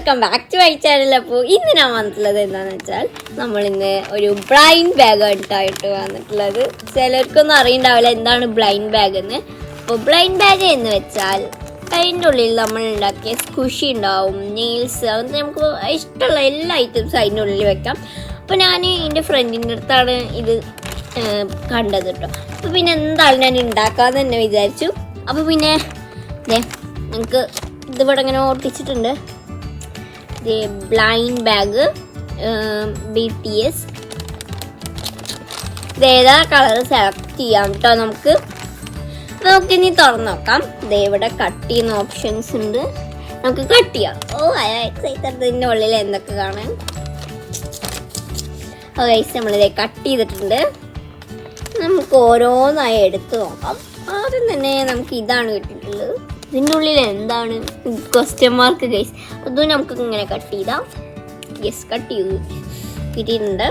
Welcome back to my channel. അപ്പോൾ ഇന്ന് ഞാൻ വന്നിട്ടുള്ളത് എന്താണെന്ന് വെച്ചാൽ നമ്മളിന്ന് ഒരു ബ്ലൈൻഡ് ബാഗ് ആയിട്ടായിട്ട് വന്നിട്ടുള്ളത്. ചിലർക്കൊന്നും അറിയണ്ടാവില്ല എന്താണ് ബ്ലൈൻഡ് ബാഗ് എന്ന്. അപ്പോൾ ബ്ലൈൻഡ് ബാഗ് എന്ന് വെച്ചാൽ അതിൻ്റെ ഉള്ളിൽ നമ്മൾ ഉണ്ടാക്കിയ സ്കുഷി ഉണ്ടാവും, നെയിൽസ്, അങ്ങനത്തെ നമുക്ക് ഇഷ്ടമുള്ള എല്ലാ ഐറ്റംസും അതിൻ്റെ ഉള്ളിൽ വെക്കാം. അപ്പോൾ ഞാൻ എൻ്റെ ഫ്രണ്ടിൻ്റെ അടുത്താണ് ഇത് കണ്ടത് കേട്ടോ. അപ്പോൾ പിന്നെ എന്തായാലും ഞാൻ ഉണ്ടാക്കാമെന്ന് തന്നെ വിചാരിച്ചു. അപ്പോൾ പിന്നെ നമുക്ക് ഇതിവിടെ ഇങ്ങനെ ഒട്ടിച്ചിട്ടുണ്ട്. Blind bag BTS. ഇതേതാ കളർ സെലക്ട് ചെയ്യാം കേട്ടോ. നമുക്കിനി തുറന്ന് നോക്കാം. ഇവിടെ കട്ട് ചെയ്യുന്ന ഓപ്ഷൻസ് ഉണ്ട്, നമുക്ക് കട്ട് ചെയ്യാം. എക്സൈറ്റഡിൻ്റെ ഉള്ളിൽ എന്തൊക്കെ കാണാൻ. നമ്മളിത് കട്ട് ചെയ്തിട്ടുണ്ട്. നമുക്ക് ഓരോന്നായി എടുത്ത് നോക്കാം. ആദ്യം തന്നെ നമുക്ക് ഇതാണ് കിട്ടിയിട്ടുള്ളത്. ഇതിൻ്റെ ഉള്ളിൽ എന്താണ് ക്വസ്റ്റ്യൻ മാർക്ക് ഗൈസ്. അതും നമുക്ക് ഇങ്ങനെ കട്ട് ചെയ്താൽ കട്ട് ചെയ്ത് കിട്ടിയിട്ടുണ്ട്.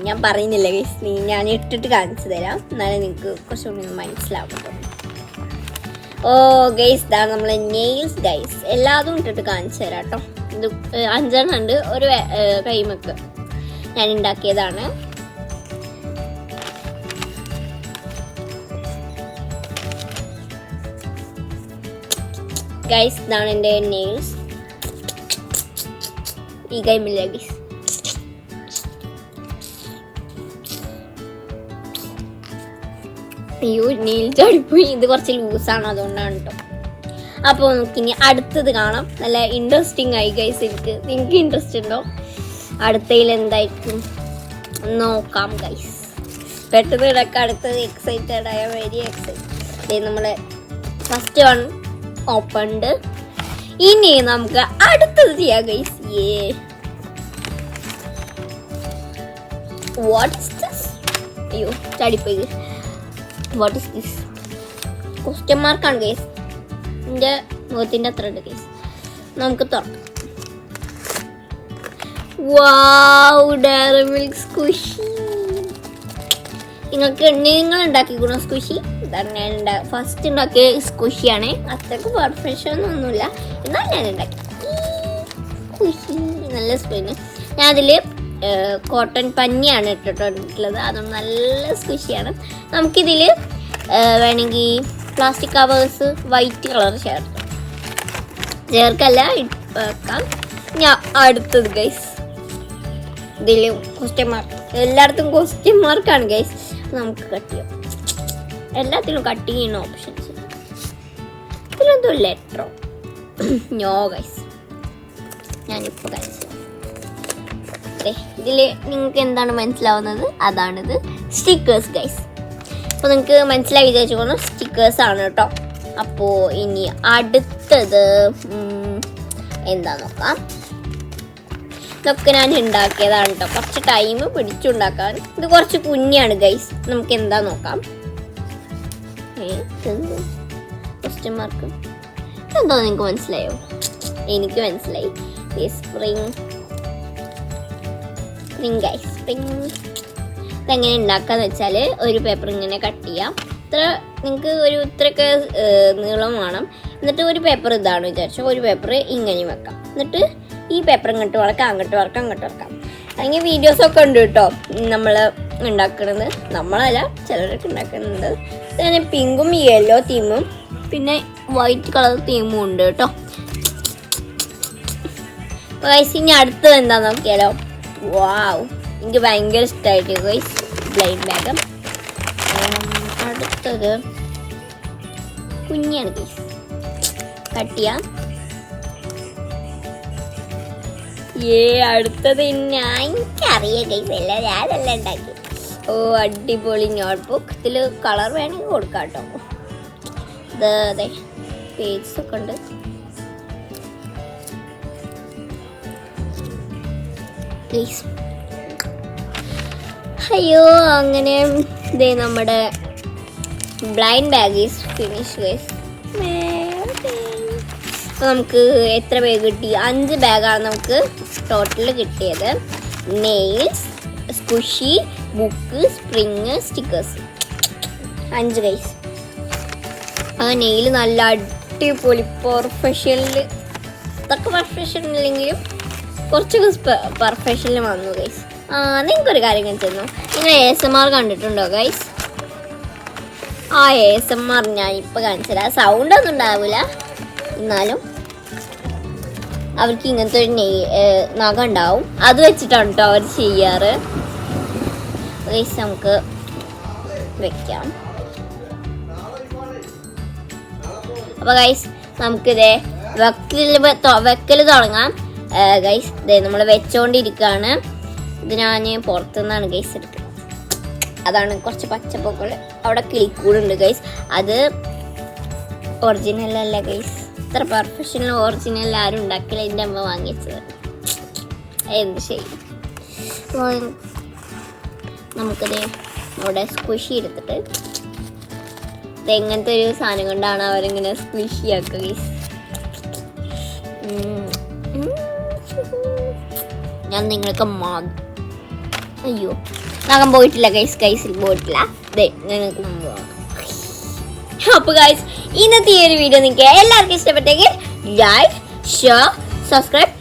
ഞാൻ പറയുന്നില്ല ഗൈസ്, ഞാൻ ഇട്ടിട്ട് കാണിച്ചു തരാം, എന്നാലും നിങ്ങൾക്ക് കുറച്ചുകൂടി മനസ്സിലാവും. ഗൈസ് ഇതാണ് നമ്മളെ നെയിൽസ് ഗൈസ്. എല്ലാതും ഇട്ടിട്ട് കാണിച്ചു തരാം കേട്ടോ. ഇത് 5 ഉണ്ട്, ഒരു കൈമക്ക് ഞാൻ ഉണ്ടാക്കിയതാണ്. ഗൈസ് ഇതാണ് എൻ്റെ നെയിൽസ്. ഈ കൈമില്ല ഗൈസ്. അയ്യോ നെയിൽ ചാടിപ്പോയി. ഇത് കുറച്ച് ലൂസാണ്, അതുകൊണ്ടാണ് കേട്ടോ. അപ്പോൾ നമുക്കിനി അടുത്തത് കാണാം. നല്ല ഇൻട്രസ്റ്റിംഗ് ആയി ഗൈസ്. നിങ്ങൾക്ക് ഇൻട്രസ്റ്റ് ഉണ്ടോ? അടുത്തതിൽ എന്തായിരിക്കും നോക്കാം ഗൈസ്. പെട്ടെന്ന് ഇടയ്ക്ക് അടുത്തത് എക്സൈറ്റഡ് ആയ, വെരി എക്സൈറ്റഡ്. നമ്മളെ ഫസ്റ്റ് വൺ ഓപ്പൺഡ്. ഇനി നമുക്ക് അടുത്തത് ചെയ്യാം ഗൈസ്. What is this? അയ്യോ ചാടിപ്പോയി. What is this? ക്വസ്റ്റ്യൻ മാർക്കാണ് ഗൈസ്. എൻ്റെ മുഖത്തിൻ്റെ അത്ര ഉണ്ട് ഗൈസ്. നമുക്ക് തുറക്കാം. Wow, dairy milk squishy. നിങ്ങൾ ഉണ്ടാക്കിക്കണോ സ്കുഷി? ഇതാണ് ഞാൻ ഫസ്റ്റ് ഉണ്ടാക്കിയ സ്കുഷിയാണ്. അത്രയ്ക്ക് പെർഫെക്ഷൻ ഒന്നുമില്ല, എന്നാൽ ഞാൻ ഉണ്ടാക്കി സ്കുഷി. നല്ല സ്പെയിന്. ഞാൻ അതിൽ കോട്ടൺ പഞ്ഞിയാണ് ഇട്ടിട്ടുള്ളത്, അതുകൊണ്ട് നല്ല സ്കുഷിയാണ്. നമുക്കിതിൽ വേണമെങ്കിൽ പ്ലാസ്റ്റിക് കവേഴ്സ് വൈറ്റ് കളർ ചേർക്കല്ല വെക്കാം. ഞാൻ അടുത്തത് ഗൈസ്. ഇതിൽ ക്വസ്റ്റ്യൻ മാർക്ക്, എല്ലായിടത്തും ക്വസ്റ്റ്യൻ മാർക്കാണ് ഗൈസ്. നമുക്ക് കട്ട് ചെയ്യാം. എല്ലാത്തിലും കട്ട് ചെയ്യുന്ന ഓപ്ഷൻസ്. ഇതിലെന്തോ ലെറ്ററോ നോ ഗൈസ്. ഞാനിപ്പോൾ ഗൈസ് ഇതിൽ നിങ്ങൾക്ക് എന്താണ് മനസ്സിലാവുന്നത്? അതാണിത്, സ്റ്റിക്കേഴ്സ് ഗൈസ്. അപ്പോൾ നിങ്ങൾക്ക് മനസ്സിലായി വിചാരിച്ചുകൊണ്ട് സ്റ്റിക്കേഴ്സ് ആണ് കേട്ടോ. അപ്പോൾ ഇനി അടുത്തത് എന്താ നോക്കാം. ഇതൊക്കെ ഞാൻ ഉണ്ടാക്കിയതാണ് കേട്ടോ. കുറച്ച് ടൈം പിടിച്ചുണ്ടാക്കാൻ. ഇത് കുറച്ച് കുഞ്ഞാണ് ഗൈസ്. നമുക്ക് എന്താ നോക്കാം. ക്വസ്റ്റ്യൻ മാർക്ക് എന്തോ നിങ്ങൾക്ക് മനസ്സിലായോ? എനിക്ക് മനസ്സിലായി. Spring guys. ഇതെങ്ങനെ ഉണ്ടാക്കാന്ന് വെച്ചാൽ ഒരു പേപ്പർ ഇങ്ങനെ കട്ട് ചെയ്യാം. നിങ്ങൾക്ക് ഇത്രയൊക്കെ നീളം വേണം. എന്നിട്ട് ഒരു പേപ്പർ ഇതാണ് വിചാരിച്ചു, ഒരു പേപ്പർ ഇങ്ങനെയും വെക്കാം. എന്നിട്ട് ഈ പേപ്പർ ഇങ്ങോട്ട് വറക്കാം, അങ്ങോട്ട് വറക്കാം. അങ്ങനെ വീഡിയോസൊക്കെ ഉണ്ട് കേട്ടോ നമ്മൾ ഉണ്ടാക്കുന്നത്. നമ്മളല്ല, ചിലരൊക്കെ ഉണ്ടാക്കുന്നുണ്ട്. പിന്നെ പിങ്കും യെല്ലോ തീമും പിന്നെ വൈറ്റ് കളർ തീമും ഉണ്ട് കേട്ടോ. അപ്പോൾ ഗൈസ് ഇനി അടുത്തത് എന്താ നോക്കിയാലോ. വാവ്, എനിക്ക് ഭയങ്കര ഇഷ്ടമായിട്ട് ഗൈസ് ബ്ലൈൻഡ് ബാഗ്. അടുത്തത് കുഞ്ഞാണ് ഗൈസ്. കട്ട് ചെയ്യാം. അടുത്തത് എനിക്കറിയാം ഗൈസ്, എല്ലാം ഞാനെല്ലാം ഉണ്ടാക്കി. അടിപൊളി നോട്ട്ബുക്ക്. ഇതിൽ കളർ വേണമെങ്കിൽ കൊടുക്കാം കേട്ടോ. അതെ പേജസ് ഒക്കെ ഉണ്ട്. അയ്യോ അങ്ങനെ ഇതേ നമ്മുടെ blind bag is finish guys. അപ്പോൾ നമുക്ക് എത്ര ബാഗ് കിട്ടി? 5 ബാഗാണ് നമുക്ക് ടോട്ടൽ കിട്ടിയത്. Nails, squishy, book, spring, stickers. 5 guys. ആ നെയിൽ നല്ല അടിപൊളി പെർഫെക്ഷനിൽ, ഇതൊക്കെ പെർഫെക്ഷൻ ഇല്ലെങ്കിലും കുറച്ചൊക്കെ പെർഫെക്ഷനിൽ വന്നു ഗൈസ്. നിങ്ങൾക്കൊരു കാര്യം കാണിച്ചിരുന്നു, നിങ്ങൾ ASMR കണ്ടിട്ടുണ്ടോ ഗൈസ്? ആ ASMR ഞാൻ ഇപ്പം കാണിച്ചുതരാം. സൗണ്ടൊന്നും ഉണ്ടാവില്ല, എന്നാലും അവർക്ക് ഇങ്ങനത്തെ ഒരു നഖം ഉണ്ടാവും, അത് വെച്ചിട്ടാണ് കേട്ടോ അവർ ചെയ്യാറ് ഗൈസ്. നമുക്ക് വെക്കാം. അപ്പോൾ ഗൈസ് നമുക്കിതേ വെക്കൽ തുടങ്ങാം ഗൈസ്. ഇതേ നമ്മൾ വെച്ചോണ്ടിരിക്കുകയാണ്. ഇത് ഞാൻ പുറത്തുനിന്നാണ് ഗൈസ് എടുക്കുന്നത്. അതാണ് കുറച്ച് പച്ചപ്പൊക്കൾ അവിടെ കിളിക്കൂടുണ്ട് ഗൈസ്. അത് ഒറിജിനൽ അല്ല ഗൈസ്, ഇത്ര പെർഫെക്ഷനൽ ഒറിജിനൽ ആരും ഉണ്ടാക്കില്ല, എൻ്റെ അമ്മ വാങ്ങിച്ചത്. എന്ത് ചെയ്യും? നമുക്കത് അവിടെ സ്ക്വിഷി എടുത്തിട്ട് എങ്ങനത്തെ ഒരു സാധനം കൊണ്ടാണ് അവരിങ്ങനെ സ്ക്വിഷി ആക്കുക ഗൈസ്. ഞാൻ നിങ്ങൾക്ക് അയ്യോ നഖം പോയിട്ടില്ല ഗൈസ്, കൈസിൽ പോയിട്ടില്ല. നിങ്ങൾക്ക് അപ്പോൾ ഗൈസ് ഇന്നത്തെ ഈ ഒരു വീഡിയോ നിങ്ങൾക്ക് എല്ലാവർക്കും ഇഷ്ടപ്പെട്ടെങ്കിൽ ലൈക്ക്, ഷെയർ, സബ്സ്ക്രൈബ്.